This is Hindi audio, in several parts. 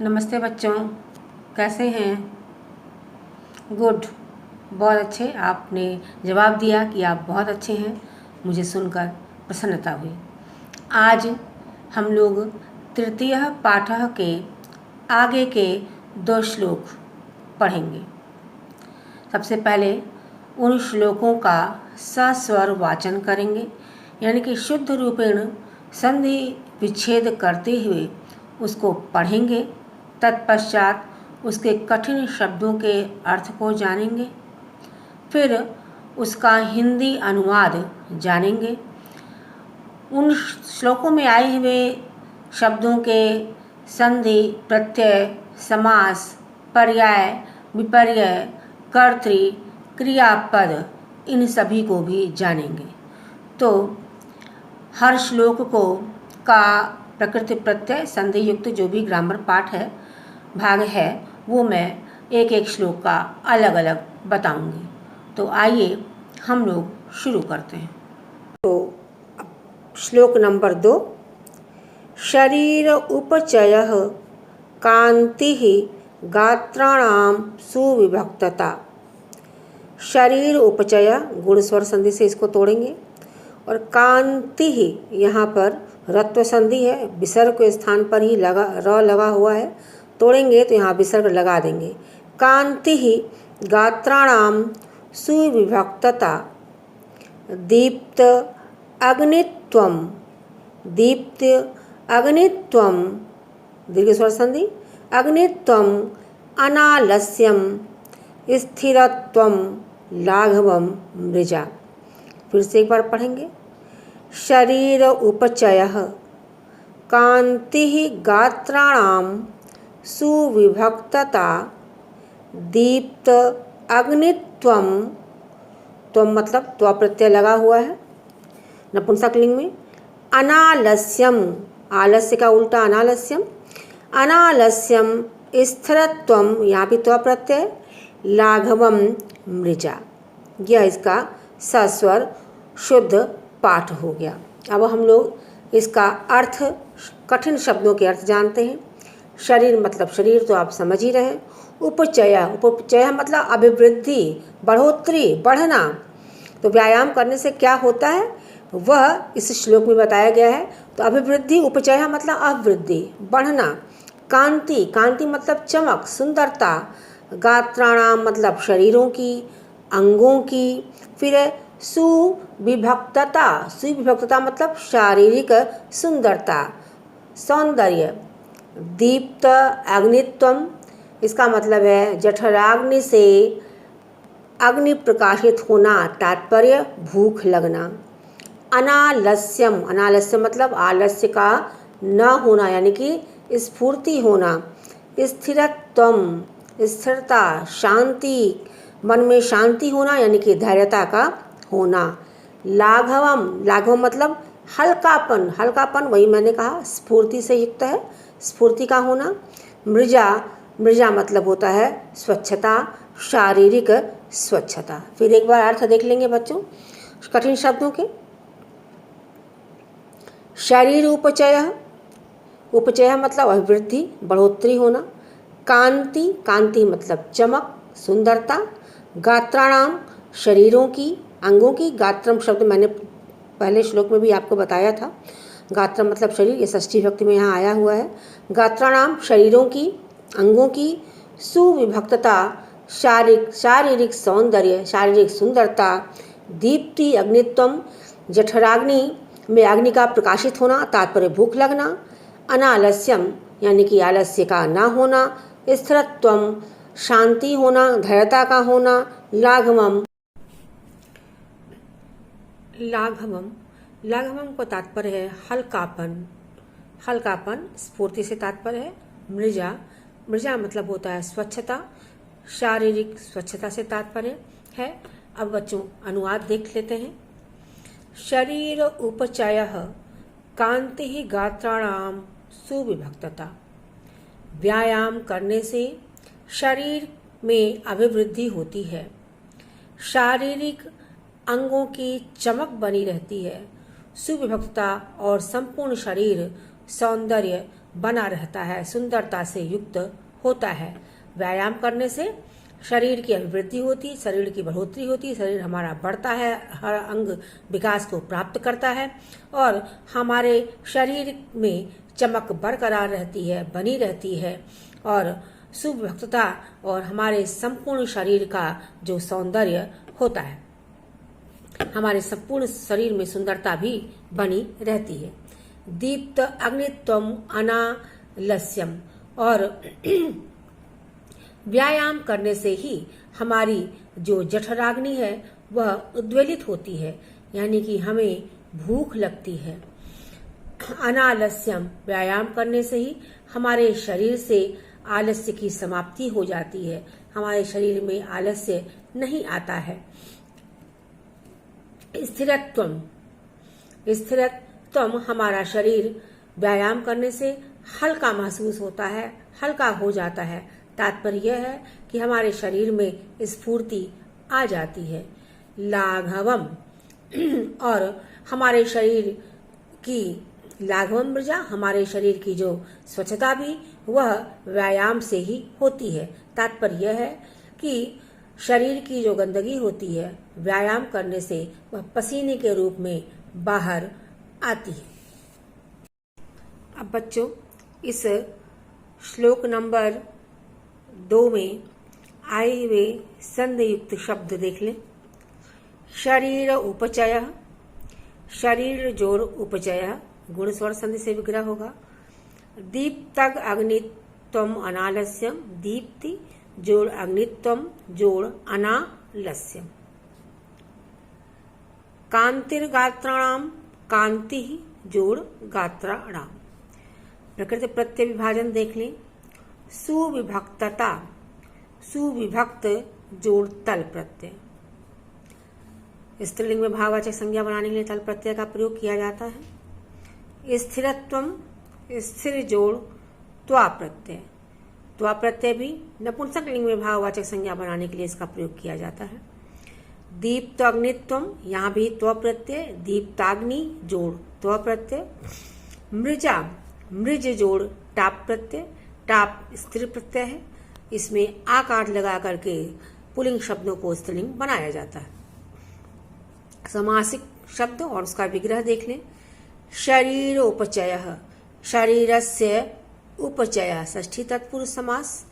नमस्ते बच्चों, कैसे हैं? गुड, बहुत अच्छे। आपने जवाब दिया कि आप बहुत अच्छे हैं। मुझे सुनकर प्रसन्नता हुई। आज हम लोग तृतीय पाठः के आगे के 2 श्लोक पढ़ेंगे। सबसे पहले उन श्लोकों का सस्वर वाचन करेंगे, यानी कि शुद्ध रूपेण संधि विच्छेद करते हुए उसको पढ़ेंगे। तत्पश्चात उसके कठिन शब्दों के अर्थ को जानेंगे, फिर उसका हिंदी अनुवाद जानेंगे। उन श्लोकों में आए हुए शब्दों के संधि, प्रत्यय, समास, पर्याय, विपर्यय, कर्तृ, क्रियापद, इन सभी को भी जानेंगे। तो हर श्लोक का प्रकृति, प्रत्यय, संधि युक्त जो भी ग्रामर पाठ है, भाग है, वो मैं एक एक श्लोक का अलग अलग बताऊंगी। तो आइए हम लोग शुरू करते हैं। तो श्लोक नंबर 2। शरीर उपचयः कांतिः गात्राणां सुविभक्तता। शरीर उपचय गुण स्वर संधि से इसको तोड़ेंगे, और कांति यहाँ पर रत्व संधि है, विसर्ग के स्थान पर ही र लगा हुआ है। तोड़ेंगे तो यहाँ विसर्ग लगा देंगे। कांति गात्राणाम सुविभक्तता। दीप्त अग्नित्वम, दीप्त अग्नित्वम, दीर्घ स्वर संधि, अग्नित्वम अनालस्यम स्थिरत्वम लाघवम मृजा। फिर से एक बार पढ़ेंगे। शरीर उपचयः कांति गात्राणां सुविभक्तता। दीप्त अग्नित्वम, त्वम मतलब त्व प्रत्यय लगा हुआ है नपुंसकलिंग में। अनालस्यम, आलस्य का उल्टा अनालस्यम, अनालस्यम स्थिरत्वम, यहाँ भी त्व प्रत्यय। लाघवम मृजा। यह इसका सस्वर शुद्ध पाठ हो गया। अब हम लोग इसका अर्थ, कठिन शब्दों के अर्थ जानते हैं। शरीर मतलब शरीर, तो आप समझ ही रहे। उपचय, उपचय मतलब अभिवृद्धि, बढ़ोतरी, बढ़ना। तो व्यायाम करने से क्या होता है वह इस श्लोक में बताया गया है। तो अभिवृद्धि, उपचय मतलब अभिवृद्धि, बढ़ना। कांति, कांति मतलब चमक, सुंदरता। गात्राणाम मतलब शरीरों की, अंगों की। फिर सुविभक्तता, सुविभक्तता मतलब शारीरिक सुंदरता, सौंदर्य। दीप्त अग्नित्वम, इसका मतलब है जठराग्नि से अग्नि प्रकाशित होना, तात्पर्य भूख लगना। अनालस्यम, अनालस्य मतलब आलस्य का न होना, यानी कि स्फूर्ति होना। स्थिरत्वम, स्थिरता, शांति, मन में शांति होना, यानी कि धैर्यता का होना। लाघवम, लाघवम मतलब हल्कापन, हल्कापन वही मैंने कहा स्फूर्ति से युक्त है, स्फूर्ति का होना। मृजा, मृजा मतलब होता है स्वच्छता, शारीरिक स्वच्छता। फिर एक बार अर्थ देख लेंगे बच्चों कठिन शब्दों के। शरीर उपचय, उपचय मतलब अभिवृद्धि, बढ़ोतरी होना। कांति, कांति मतलब चमक, सुंदरता। गात्राणाम शरीरों की, अंगों की। गात्रम शब्द मैंने पहले श्लोक में भी आपको बताया था। गात्रम मतलब शरीर, ये षष्ठी विभक्ति में यहाँ आया हुआ है। गात्राणाम शरीरों की, अंगों की। सुविभक्तता शारीरिक सौंदर्य, शारीरिक सुंदरता। दीप्ति अग्नित्वम जठराग्नि में अग्नि का प्रकाशित होना, तात्पर्य भूख लगना। अनालस्यम यानी कि आलस्य का ना होना। स्थिरत्वम शांति होना, धैर्यता का होना। लाघवम, लाघवम, लाघवम को तात्पर्य है हल्कापन, हल्कापन, स्फूर्ति से तात्पर्य है। मृजा, मृजा मतलब होता है स्वच्छता, शारीरिक स्वच्छता से तात्पर्य है। अब बच्चों अनुवाद देख लेते हैं। शरीर उपचयः कांति गात्राणाम सुविभक्तता। व्यायाम करने से शरीर में अभिवृद्धि होती है, शारीरिक अंगों की चमक बनी रहती है। सुविभक्तता और संपूर्ण शरीर सौंदर्य बना रहता है, सुंदरता से युक्त होता है। व्यायाम करने से शरीर की अभिवृद्धि होती, शरीर की बढ़ोतरी होती, शरीर हमारा बढ़ता है, हर अंग विकास को प्राप्त करता है और हमारे शरीर में चमक बरकरार रहती है, बनी रहती है और सुभक्तता और हमारे संपूर्ण शरीर का जो सौंदर्य होता है, हमारे संपूर्ण शरीर में सुंदरता भी बनी रहती है। दीप्त अग्नित्वम अनालस्यम, और व्यायाम करने से ही हमारी जो जठराग्नि है वह उद्वेलित होती है, यानी कि हमें भूख लगती है। अनालस्यम, व्यायाम करने से ही हमारे शरीर से आलस्य की समाप्ति हो जाती है, हमारे शरीर में आलस्य नहीं आता है। स्थिरत्वम, स्थिरत्वम, हमारा शरीर व्यायाम करने से हल्का महसूस होता है, हल्का हो जाता है। तात्पर्य यह है कि हमारे शरीर में स्फूर्ति आ जाती है। लाघवम, और हमारे शरीर की लाघवम मृजा, हमारे शरीर की जो स्वच्छता भी वह व्यायाम से ही होती है। तात्पर्य यह है कि शरीर की जो गंदगी होती है व्यायाम करने से वह पसीने के रूप में बाहर आती है। अब बच्चों, इस श्लोक नंबर 2 में आए हुए संधियुक्त शब्द देख लें। शरीर उपचय, शरीर जोड़ उपचय, गुण स्वर संधि से विग्रह होगा। दीप्तग अग्नित्वम अनालस्यम, दीप्ति जोड़ अग्नित्वम जोड़ अनालस्यम। कांतिर्गात्राणाम, कांति जोड़ गात्राणाम। प्रकृति प्रत्यय विभाजन देख लें। सुविभक्तता, सुविभक्त जोड़ तल प्रत्यय। स्त्रीलिंग में भाववाचक संज्ञा बनाने के लिए तल प्रत्यय का प्रयोग किया जाता है। स्थिरत्वम, स्थिर जोड़ त्वा प्रत्यय। त्वा प्रत्यय भी नपुंसक लिंग में भाववाचक संज्ञा बनाने के लिए इसका प्रयोग किया जाता है। दीप्त अग्नित्वम, यहाँ भी त्व प्रत्यय, दीप्ताग्नि जोड़ त्व प्रत्यय। मृजा, मृज जोड़ टाप प्रत्यय। टाप स्त्रील प्रत्यय है, इसमें आकार लगा करके पुल्लिंग शब्दों को स्त्रीलिंग बनाया जाता है। समासिक शब्द और उसका विग्रह देख लें। शरीर उपचय, शरीरस्य उपचय, षष्ठी तत्पुरुष समास।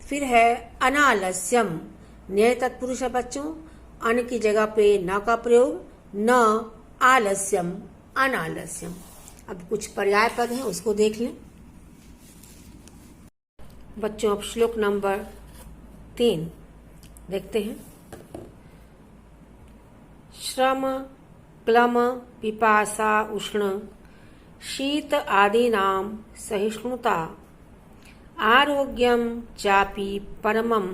फिर है अनालस्यम, न्याय तत्पुरुष है बच्चों, अन की जगह पे न का प्रयोग, न आलस्यम, अनालस्यम। अब कुछ पर्याय पद हैं उसको देख लें बच्चों। अब श्लोक नंबर 3 देखते हैं। श्रम क्लम पिपासा उष्ण शीत आदीनां सहिष्णुता आरोग्यम चापि परमम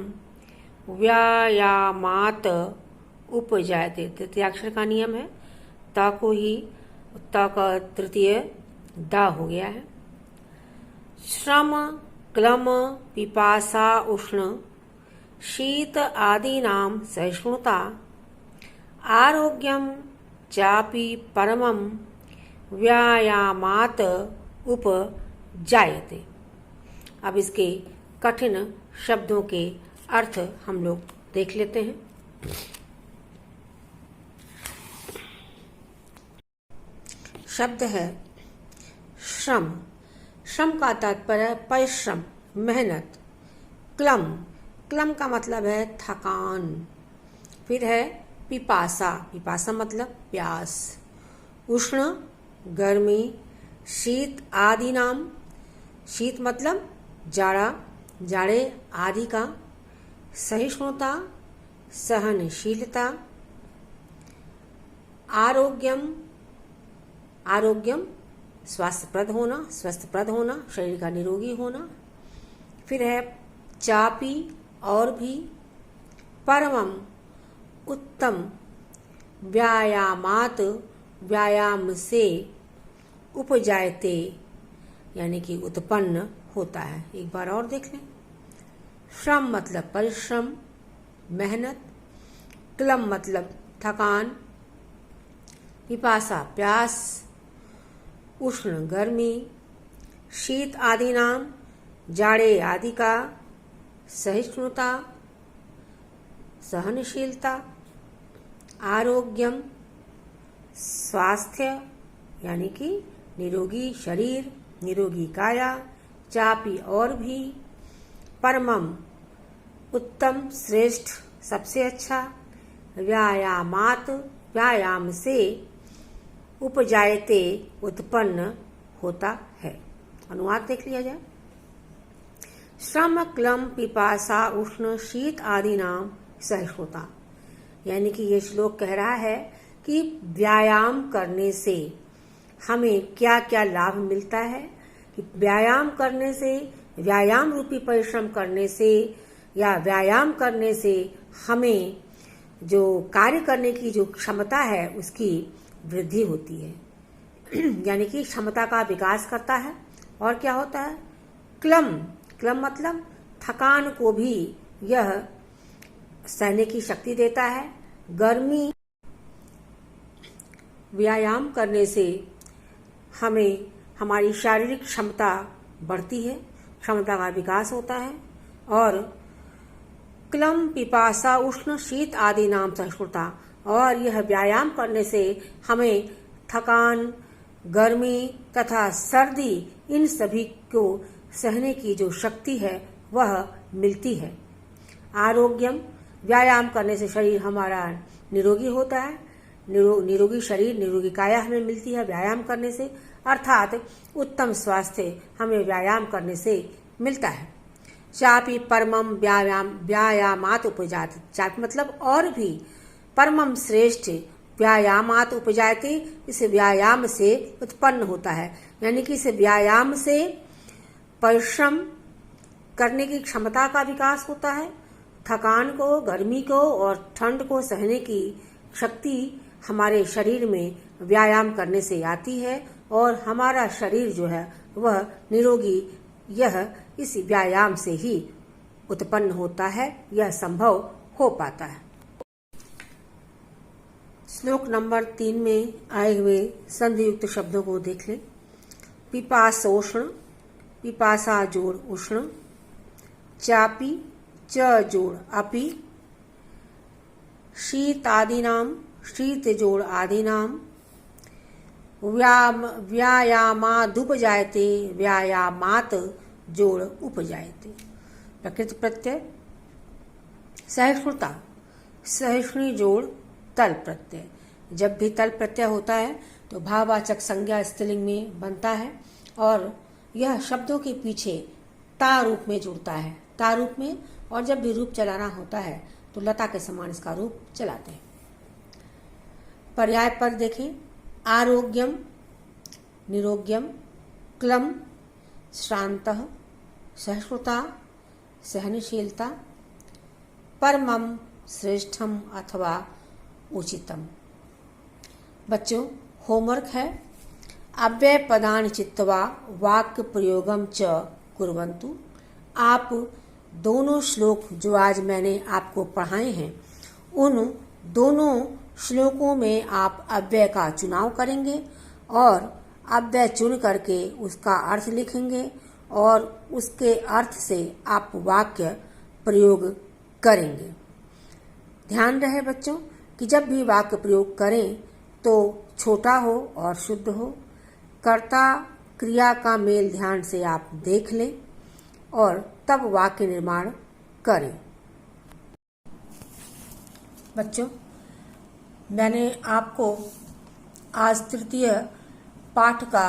व्यायामात उपजायते। तृतीयाक्षर का नियम है, त को ही त का तृतीय द हो गया है। श्रम क्लम पिपासा उष्ण शीत आदीनां सहिष्णुता आरोग्यम चापि परमम व्यायामात उपजायते। अब इसके कठिन शब्दों के अर्थ हम लोग देख लेते हैं। शब्द है श्रम। श्रम का तात्पर्य है परिश्रम, मेहनत। क्लम, क्लम का मतलब है थकान। फिर है पिपासा, पिपासा मतलब प्यास। उष्ण गर्मी। शीत आदि नाम, शीत मतलब जाड़ा, जाड़े आदि का। सहिष्णुता सहनशीलता। आरोग्यम, आरोग्यम स्वास्थ्यप्रद होना, स्वस्थप्रद होना, शरीर का निरोगी होना। फिर है चापी और भी। परमम उत्तम। व्यायामात व्यायाम से। उपजायते यानी कि उत्पन्न होता है। एक बार और देख लें। श्रम मतलब परिश्रम, मेहनत। क्लम मतलब थकान। पिपासा प्यास। उष्ण गर्मी। शीत आदि नाम, जाड़े आदि का, सहिष्णुता, सहनशीलता, आरोग्यम, स्वास्थ्य यानी कि निरोगी शरीर, निरोगी काया, चापी और भी, परमम उत्तम श्रेष्ठ सबसे अच्छा, व्यायामात व्यायाम से, उपजायते उत्पन्न होता है। अनुवाद देख लिया जाए। श्रम क्लम पिपासा उष्ण शीत आदि नाम सहिष्णुता, यानी कि ये श्लोक कह रहा है कि व्यायाम करने से हमें क्या क्या लाभ मिलता है, कि व्यायाम करने से, व्यायाम रूपी परिश्रम करने से या व्यायाम करने से हमें जो कार्य करने की जो क्षमता है उसकी वृद्धि होती है, यानी कि क्षमता का विकास करता है। और क्या होता है? क्लम, क्लम मतलब थकान को भी यह सहने की शक्ति देता है। गर्मी, व्यायाम करने से हमें हमारी शारीरिक क्षमता बढ़ती है, क्षमता का विकास होता है। और क्लम पिपासा उष्ण शीत आदि नाम सहिष्णुता, और यह व्यायाम करने से हमें थकान, गर्मी तथा सर्दी इन सभी को सहने की जो शक्ति है वह मिलती है। आरोग्यम, व्यायाम करने से शरीर हमारा निरोगी होता है। निरोगी शरीर, निरोगी काया हमें मिलती है व्यायाम करने से, अर्थात उत्तम स्वास्थ्य हमें व्यायाम करने से मिलता है। चापी परमम व्यायामात उपजात, चाप मतलब और भी, परमम श्रेष्ठ व्यायामात उपजाते, इस व्यायाम से उत्पन्न होता है, यानी कि इस व्यायाम से परिश्रम करने की क्षमता का विकास होता है। थकान को, गर्मी को और ठंड को सहने की शक्ति हमारे शरीर में व्यायाम करने से आती है और हमारा शरीर जो है वह निरोगी यह इस व्यायाम से ही उत्पन्न होता है, यह संभव हो पाता है। श्लोक नंबर 3 में आए हुए संधियुक्त शब्दों को देख लें। पिपासोष्ण, पिपासा जोड़ उष्ण, चापी च जोड़ अपि, शीतादीनाम शीत जोड़ आदीनाम, व्यायामादुपजायते व्यायामात जोड़ उपजायते। प्रकृति प्रत्यय, सहिष्णुता, सहिष्णु जोड़ तल प्रत्यय। जब भी तल प्रत्यय होता है तो भाववाचक संज्ञा स्त्रीलिंग में बनता है और यह शब्दों के पीछे ता रूप में जुड़ता है, ता रूप में। और जब भी रूप चलाना होता है तो लता के समान इसका रूप चलाते हैं। पर्याय पद देखें। आरोग्यम, निरोग्यम, क्लम श्रांतः, सहिष्णुता, सहनशीलता, परमम श्रेष्ठम अथवा उचितम। बच्चों, होमवर्क है। अव्यय पदानि चित्वा वाक्य प्रयोगम च कुर्वन्तु। आप दोनों श्लोक जो आज मैंने आपको पढ़ाए हैं उन दोनों श्लोकों में आप अव्यय का चुनाव करेंगे और अव्यय चुन करके उसका अर्थ लिखेंगे और उसके अर्थ से आप वाक्य प्रयोग करेंगे। ध्यान रहे बच्चों कि जब भी वाक्य प्रयोग करें तो छोटा हो और शुद्ध हो। कर्ता क्रिया का मेल ध्यान से आप देख लें और तब वाक्य निर्माण करें। बच्चों, मैंने आपको आज तृतीय पाठ का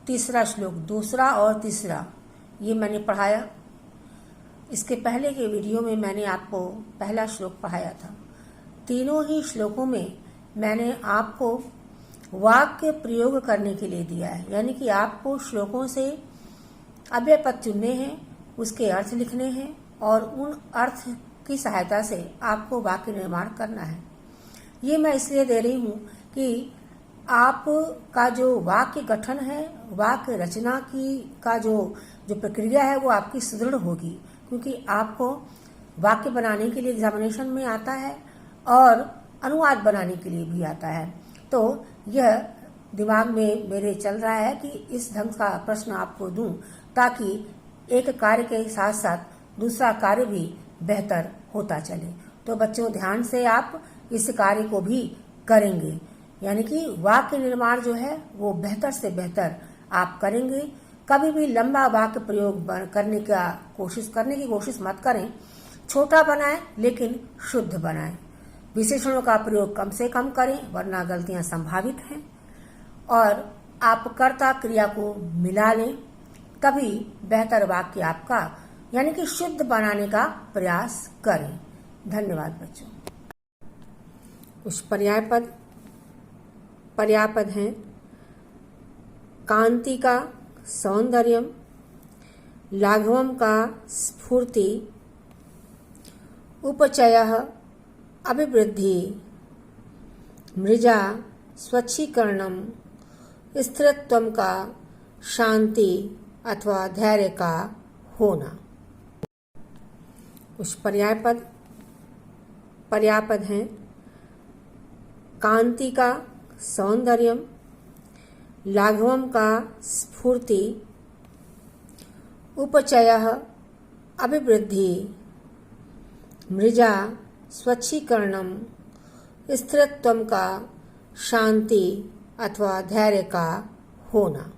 तीसरा श्लोक, दूसरा और तीसरा, ये मैंने पढ़ाया। इसके पहले के वीडियो में मैंने आपको पहला श्लोक पढ़ाया था। तीनों ही श्लोकों में मैंने आपको वाक्य प्रयोग करने के लिए दिया है, यानी कि आपको श्लोकों से अव्यय पद चुनने हैं, उसके अर्थ लिखने हैं और उन अर्थ की सहायता से आपको वाक्य निर्माण करना है। ये मैं इसलिए दे रही हूँ कि आपका जो वाक्य गठन है, वाक्य रचना की का जो प्रक्रिया है वो आपकी सुदृढ़ होगी, क्योंकि आपको वाक्य बनाने के लिए एग्जामिनेशन में आता है और अनुवाद बनाने के लिए भी आता है। तो यह दिमाग में मेरे चल रहा है कि इस ढंग का प्रश्न आपको दूं ताकि एक कार्य के साथ साथ दूसरा कार्य भी बेहतर होता चले। तो बच्चों ध्यान से आप इस कार्य को भी करेंगे, यानी कि वाक्य निर्माण जो है वो बेहतर से बेहतर आप करेंगे। कभी भी लंबा वाक्य प्रयोग करने की कोशिश मत करें। छोटा बनाएं लेकिन शुद्ध बनाएं। विशेषणों का प्रयोग कम से कम करें वरना गलतियां संभावित हैं। और आप कर्ता क्रिया को मिला लें, तभी बेहतर वाक्य आपका यानी कि शुद्ध बनाने का प्रयास करें। धन्यवाद बच्चों। कुछ पर्यायपद हैं। कांति का सौंदर्यम, लाघवम का स्फूर्ति, उपचयः अभिवृद्धि, मृजा स्वच्छीकरणम, स्थिरत्वम का शांति अथवा धैर्य का होना। कुछ पर्यायपद हैं। कांति का सौंदर्यम, लाघवम का स्फूर्ति, उपचयः अभिवृद्धि, मृजा स्वच्छीकरणम, स्थिरत्वम का शांति अथवा धैर्य का होना।